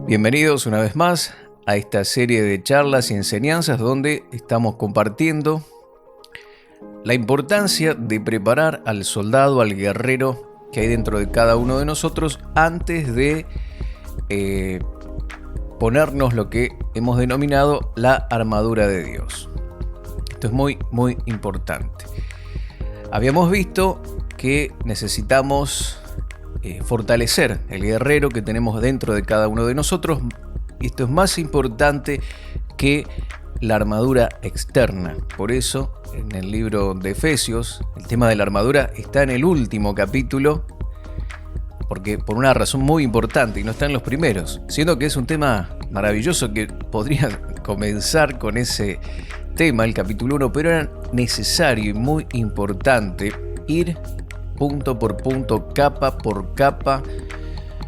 Bienvenidos una vez más a esta serie de charlas y enseñanzas donde estamos compartiendo la importancia de preparar al soldado, al guerrero que hay dentro de cada uno de nosotros antes de ponernos lo que hemos denominado la armadura de Dios. Esto es muy importante. Habíamos visto que necesitamos fortalecer el guerrero que tenemos dentro de cada uno de nosotros, y esto es más importante que la armadura externa. Por eso, en el libro de Efesios, el tema de la armadura está en el último capítulo, porque por una razón muy importante, y no está en los primeros, siendo que es un tema maravilloso que podría comenzar con ese tema, el capítulo 1, pero era necesario y muy importante ir punto por punto, capa por capa,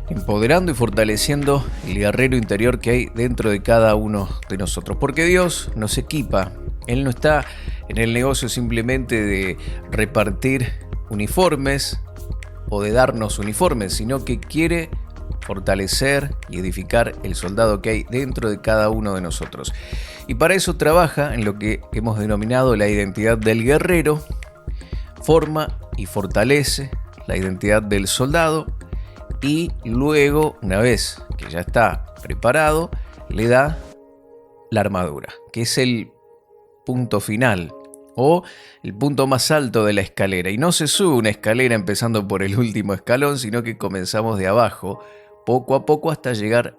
empoderando y fortaleciendo el guerrero interior que hay dentro de cada uno de nosotros. Porque Dios nos equipa. Él no está en el negocio simplemente de repartir uniformes o de darnos uniformes, sino que quiere fortalecer y edificar el soldado que hay dentro de cada uno de nosotros. Y para eso trabaja en lo que hemos denominado la identidad del guerrero, forma y fortalece la identidad del soldado, y luego, una vez que ya está preparado, le da la armadura, que es el punto final o el punto más alto de la escalera. Y no se sube una escalera empezando por el último escalón, sino que comenzamos de abajo, poco a poco, hasta llegar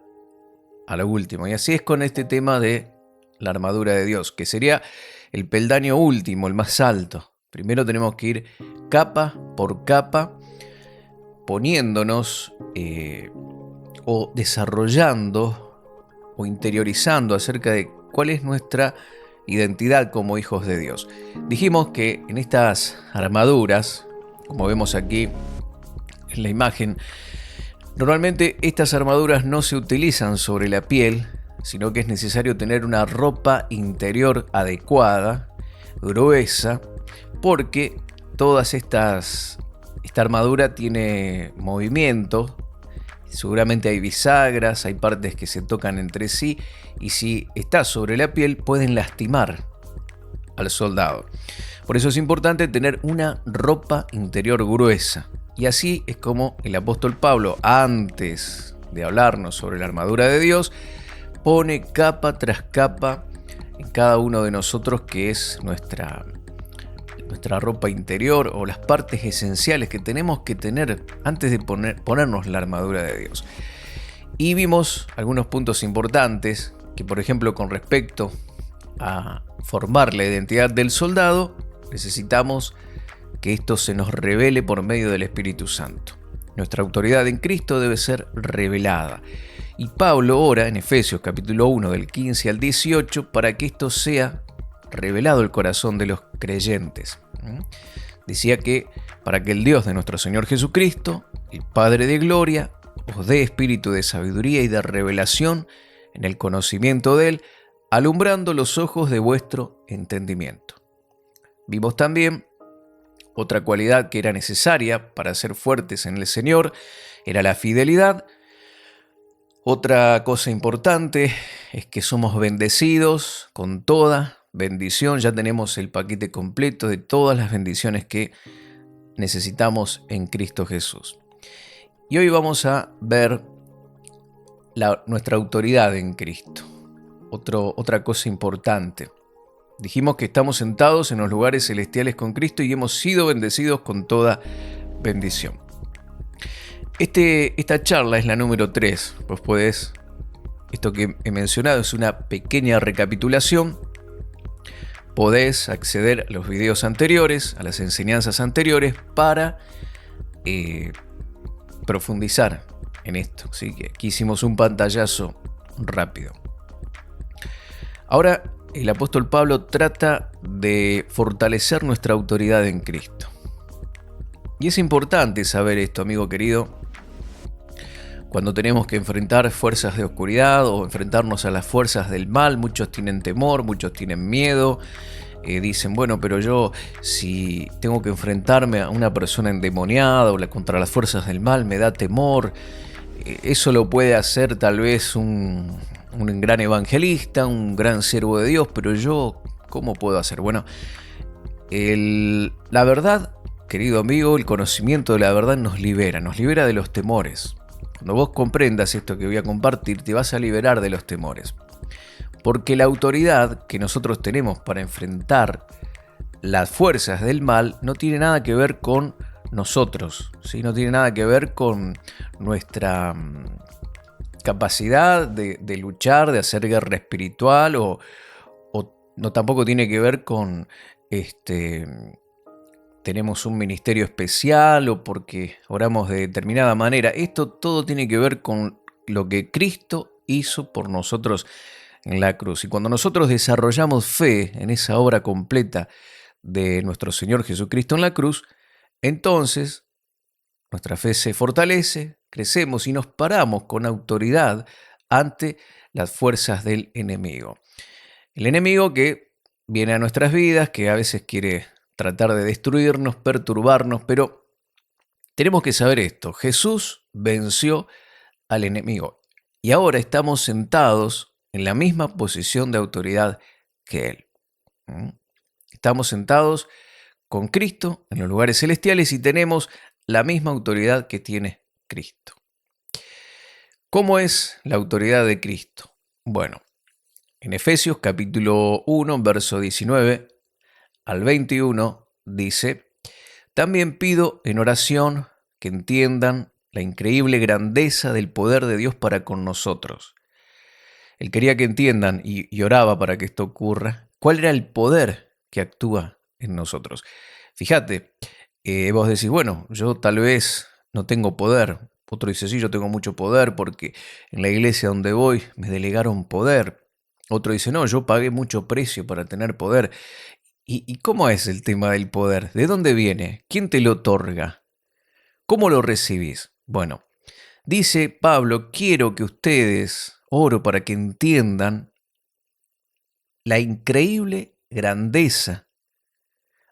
a lo último. Y así es con este tema de la armadura de Dios, que sería el peldaño último, el más alto. Primero tenemos que ir capa por capa, poniéndonos o desarrollando o interiorizando acerca de cuál es nuestra identidad como hijos de Dios. Dijimos que en estas armaduras, como vemos aquí en la imagen, normalmente estas armaduras no se utilizan sobre la piel, sino que es necesario tener una ropa interior adecuada, gruesa, porque esta armadura tiene movimiento, seguramente hay bisagras, hay partes que se tocan entre sí, y si está sobre la piel pueden lastimar al soldado. Por eso es importante tener una ropa interior gruesa. Y así es como el apóstol Pablo, antes de hablarnos sobre la armadura de Dios, pone capa tras capa en cada uno de nosotros, que es nuestra ropa interior o las partes esenciales que tenemos que tener antes de ponernos la armadura de Dios. Y vimos algunos puntos importantes que, por ejemplo, con respecto a formar la identidad del soldado, necesitamos que esto se nos revele por medio del Espíritu Santo. Nuestra autoridad en Cristo debe ser revelada. Y Pablo ora en Efesios capítulo 1 del 15 al 18 para que esto sea revelado el corazón de los creyentes. Decía que para que el Dios de nuestro Señor Jesucristo, el Padre de gloria, os dé espíritu de sabiduría y de revelación en el conocimiento de Él, alumbrando los ojos de vuestro entendimiento. Vimos también otra cualidad que era necesaria para ser fuertes en el Señor, era la fidelidad. Otra cosa importante es que somos bendecidos con toda bendición. Ya tenemos el paquete completo de todas las bendiciones que necesitamos en Cristo Jesús. Y hoy vamos a ver nuestra autoridad en Cristo. Otra cosa importante. Dijimos que estamos sentados en los lugares celestiales con Cristo y hemos sido bendecidos con toda bendición. Esta charla es la número 3. Pues esto que he mencionado es una pequeña recapitulación. Podés acceder a los videos anteriores, a las enseñanzas anteriores, para profundizar en esto. Así que aquí hicimos un pantallazo rápido. Ahora el apóstol Pablo trata de fortalecer nuestra autoridad en Cristo. Y es importante saber esto, amigo querido, cuando tenemos que enfrentar fuerzas de oscuridad o enfrentarnos a las fuerzas del mal. Muchos tienen temor, muchos tienen miedo, dicen, bueno, pero yo si tengo que enfrentarme a una persona endemoniada o contra las fuerzas del mal, me da temor. Eso lo puede hacer tal vez un gran evangelista, un gran siervo de Dios, pero yo, ¿cómo puedo hacer? Bueno, la verdad, querido amigo, el conocimiento de la verdad nos libera de los temores. Cuando vos comprendas esto que voy a compartir, te vas a liberar de los temores. Porque la autoridad que nosotros tenemos para enfrentar las fuerzas del mal no tiene nada que ver con nosotros, ¿sí? No tiene nada que ver con nuestra capacidad de luchar, de hacer guerra espiritual o no, tampoco tiene que ver con tenemos un ministerio especial o porque oramos de determinada manera. Esto todo tiene que ver con lo que Cristo hizo por nosotros en la cruz. Y cuando nosotros desarrollamos fe en esa obra completa de nuestro Señor Jesucristo en la cruz, entonces nuestra fe se fortalece, crecemos y nos paramos con autoridad ante las fuerzas del enemigo. El enemigo que viene a nuestras vidas, que a veces quiere tratar de destruirnos, perturbarnos, pero tenemos que saber esto: Jesús venció al enemigo y ahora estamos sentados en la misma posición de autoridad que Él. Estamos sentados con Cristo en los lugares celestiales y tenemos la misma autoridad que tiene Cristo. ¿Cómo es la autoridad de Cristo? Bueno, en Efesios capítulo 1, verso 19 al 21 dice: también pido en oración que entiendan la increíble grandeza del poder de Dios para con nosotros. Él quería que entiendan y oraba para que esto ocurra. ¿Cuál era el poder que actúa en nosotros? Fíjate, vos decís, bueno, yo tal vez no tengo poder. Otro dice, sí, yo tengo mucho poder porque en la iglesia donde voy me delegaron poder. Otro dice, no, yo pagué mucho precio para tener poder. ¿Y cómo es el tema del poder? ¿De dónde viene? ¿Quién te lo otorga? ¿Cómo lo recibís? Bueno, dice Pablo, quiero que ustedes, oro para que entiendan la increíble grandeza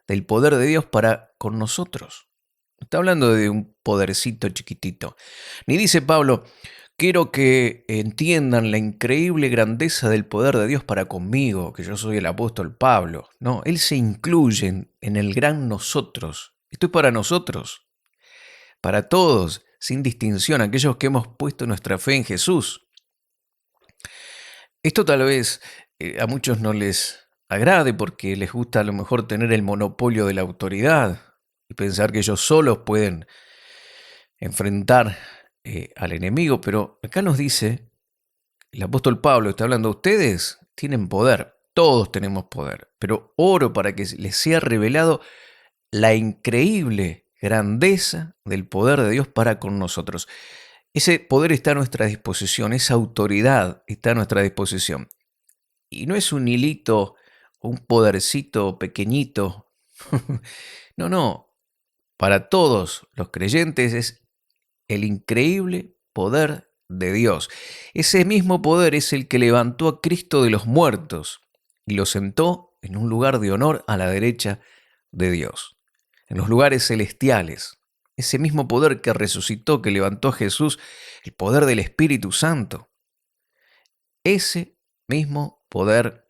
del poder de Dios para con nosotros. No está hablando de un podercito chiquitito. Ni dice Pablo, quiero que entiendan la increíble grandeza del poder de Dios para conmigo, que yo soy el apóstol Pablo. No, él se incluye en el gran nosotros. Esto es para nosotros, para todos, sin distinción, aquellos que hemos puesto nuestra fe en Jesús. Esto tal vez a muchos no les agrade porque les gusta a lo mejor tener el monopolio de la autoridad y pensar que ellos solos pueden enfrentar al enemigo, pero acá nos dice, el apóstol Pablo está hablando, ustedes tienen poder, todos tenemos poder, pero oro para que les sea revelado la increíble grandeza del poder de Dios para con nosotros. Ese poder está a nuestra disposición, esa autoridad está a nuestra disposición. Y no es un hilito, un podercito pequeñito. No. Para todos los creyentes es el increíble poder de Dios. Ese mismo poder es el que levantó a Cristo de los muertos y lo sentó en un lugar de honor a la derecha de Dios, en los lugares celestiales. Ese mismo poder que resucitó, que levantó a Jesús, el poder del Espíritu Santo. Ese mismo poder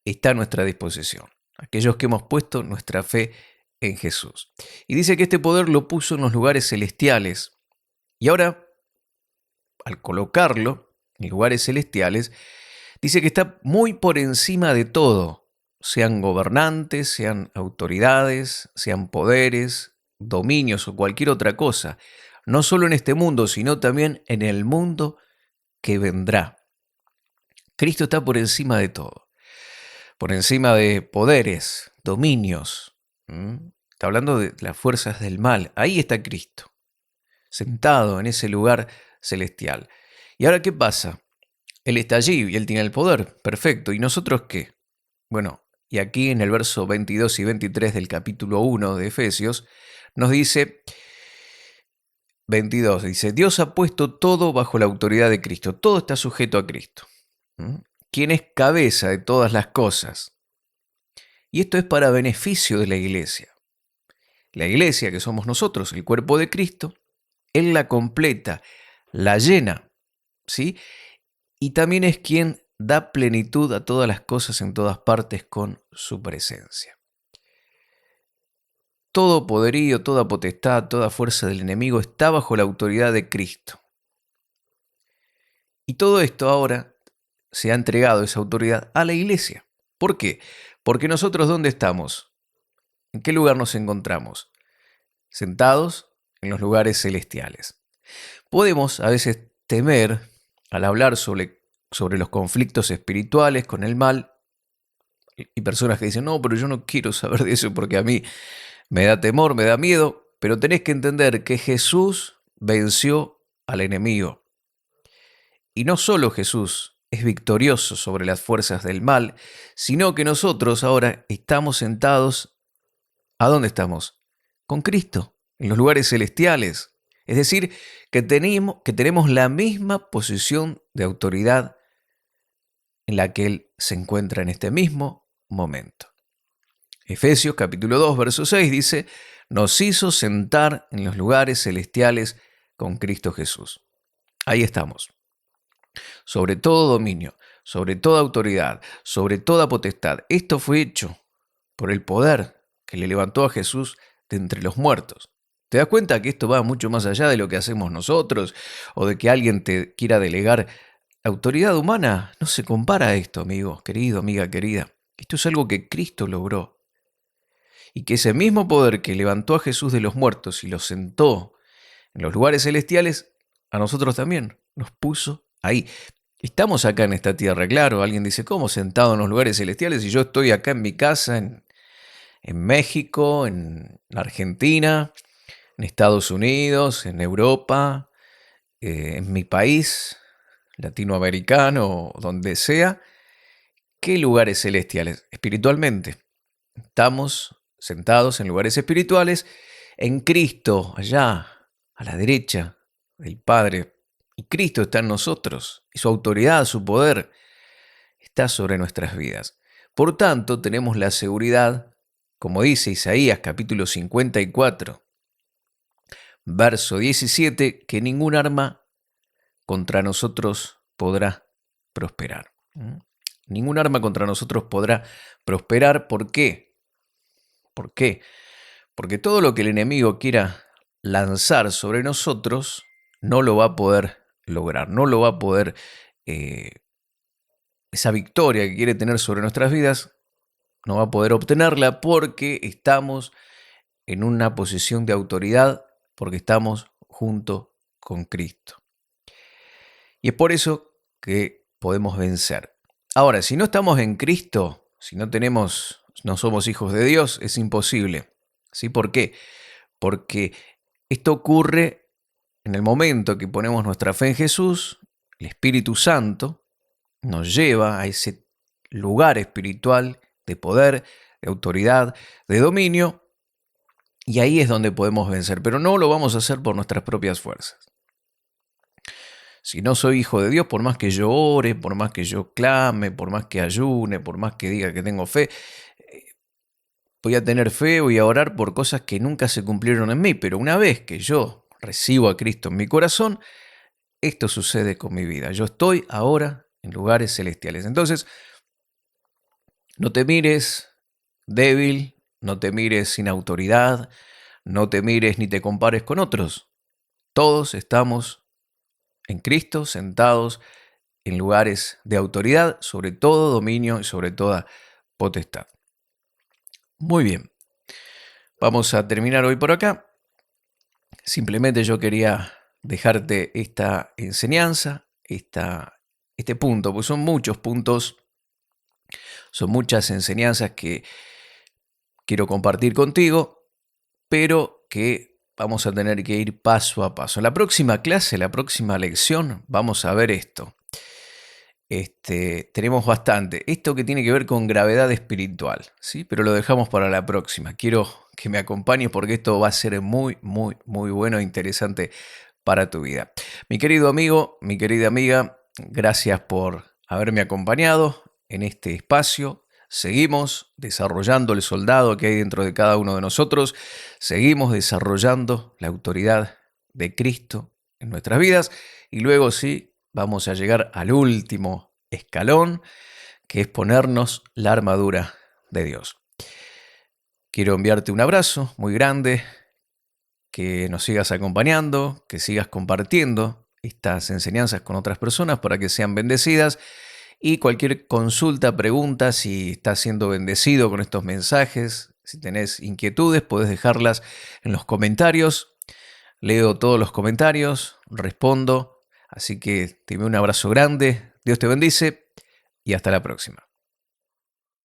está a nuestra disposición, aquellos que hemos puesto nuestra fe en Jesús. Y dice que este poder lo puso en los lugares celestiales. Y ahora, al colocarlo en lugares celestiales, dice que está muy por encima de todo, sean gobernantes, sean autoridades, sean poderes, dominios o cualquier otra cosa, no solo en este mundo, sino también en el mundo que vendrá. Cristo está por encima de todo, por encima de poderes, dominios. Está hablando de las fuerzas del mal. Ahí está Cristo, sentado en ese lugar celestial. ¿Y ahora qué pasa? Él está allí y Él tiene el poder. Perfecto. ¿Y nosotros qué? Bueno, y aquí en el verso 22 y 23 del capítulo 1 de Efesios, nos dice, 22, dice, Dios ha puesto todo bajo la autoridad de Cristo. Todo está sujeto a Cristo, quien es cabeza de todas las cosas. Y esto es para beneficio de la iglesia. La iglesia, que somos nosotros, el cuerpo de Cristo, Él la completa, la llena, ¿sí? Y también es quien da plenitud a todas las cosas en todas partes con su presencia. Todo poderío, toda potestad, toda fuerza del enemigo está bajo la autoridad de Cristo. Y todo esto ahora se ha entregado, esa autoridad, a la iglesia. ¿Por qué? Porque nosotros, ¿dónde estamos? ¿En qué lugar nos encontramos? Sentados en los lugares celestiales. Podemos a veces temer al hablar sobre los conflictos espirituales con el mal, y personas que dicen, no, pero yo no quiero saber de eso porque a mí me da temor, me da miedo, pero tenés que entender que Jesús venció al enemigo. Y no solo Jesús es victorioso sobre las fuerzas del mal, sino que nosotros ahora estamos sentados, ¿a dónde estamos? Con Cristo, en los lugares celestiales. Es decir, que tenemos la misma posición de autoridad en la que Él se encuentra en este mismo momento. Efesios capítulo 2, verso 6 dice, nos hizo sentar en los lugares celestiales con Cristo Jesús. Ahí estamos. Sobre todo dominio, sobre toda autoridad, sobre toda potestad. Esto fue hecho por el poder que le levantó a Jesús de entre los muertos. ¿Te das cuenta que esto va mucho más allá de lo que hacemos nosotros o de que alguien te quiera delegar? Autoridad humana no se compara a esto, amigo, querido, amiga querida. Esto es algo que Cristo logró. Y que ese mismo poder que levantó a Jesús de los muertos y lo sentó en los lugares celestiales, a nosotros también nos puso ahí. Estamos acá en esta tierra, claro. Alguien dice, ¿cómo sentado en los lugares celestiales? Y yo estoy acá en mi casa, en México, en Argentina, en Estados Unidos, en Europa, en mi país latinoamericano, donde sea. ¿Qué lugares celestiales? Espiritualmente. Estamos sentados en lugares espirituales, en Cristo, allá, a la derecha del Padre. Y Cristo está en nosotros, y su autoridad, su poder, está sobre nuestras vidas. Por tanto, tenemos la seguridad, como dice Isaías capítulo 54, verso 17, que ningún arma contra nosotros podrá prosperar. Ningún arma contra nosotros podrá prosperar. ¿Por qué? ¿Por qué? Porque todo lo que el enemigo quiera lanzar sobre nosotros no lo va a poder lograr, no lo va a poder, esa victoria que quiere tener sobre nuestras vidas, no va a poder obtenerla porque estamos en una posición de autoridad, porque estamos junto con Cristo. Y es por eso que podemos vencer. Ahora, si no estamos en Cristo, si no somos hijos de Dios, es imposible. ¿Sí? ¿Por qué? Porque esto ocurre en el momento que ponemos nuestra fe en Jesús, el Espíritu Santo nos lleva a ese lugar espiritual de poder, de autoridad, de dominio, y ahí es donde podemos vencer, pero no lo vamos a hacer por nuestras propias fuerzas. Si no soy hijo de Dios, por más que yo ore, por más que yo clame, por más que ayune, por más que diga que tengo fe, voy a tener fe, voy a orar por cosas que nunca se cumplieron en mí, pero una vez que yo recibo a Cristo en mi corazón, esto sucede con mi vida. Yo estoy ahora en lugares celestiales. Entonces, no te mires débil, no te mires sin autoridad, no te mires ni te compares con otros. Todos estamos en Cristo, sentados en lugares de autoridad, sobre todo dominio y sobre toda potestad. Muy bien, vamos a terminar hoy por acá. Simplemente yo quería dejarte esta enseñanza, este punto, pues son muchos puntos, son muchas enseñanzas que quiero compartir contigo, pero que vamos a tener que ir paso a paso. En la próxima clase, la próxima lección, vamos a ver esto. Tenemos bastante. Esto que tiene que ver con gravedad espiritual, ¿sí? Pero lo dejamos para la próxima. Quiero que me acompañes porque esto va a ser muy, muy, muy bueno e interesante para tu vida. Mi querido amigo, mi querida amiga, gracias por haberme acompañado en este espacio. Seguimos desarrollando el soldado que hay dentro de cada uno de nosotros. Seguimos desarrollando la autoridad de Cristo en nuestras vidas y luego sí, vamos a llegar al último escalón, que es ponernos la armadura de Dios. Quiero enviarte un abrazo muy grande, que nos sigas acompañando, que sigas compartiendo estas enseñanzas con otras personas para que sean bendecidas. Y cualquier consulta, pregunta, si estás siendo bendecido con estos mensajes, si tenés inquietudes, podés dejarlas en los comentarios. Leo todos los comentarios, respondo. Así que te envío un abrazo grande, Dios te bendice y hasta la próxima.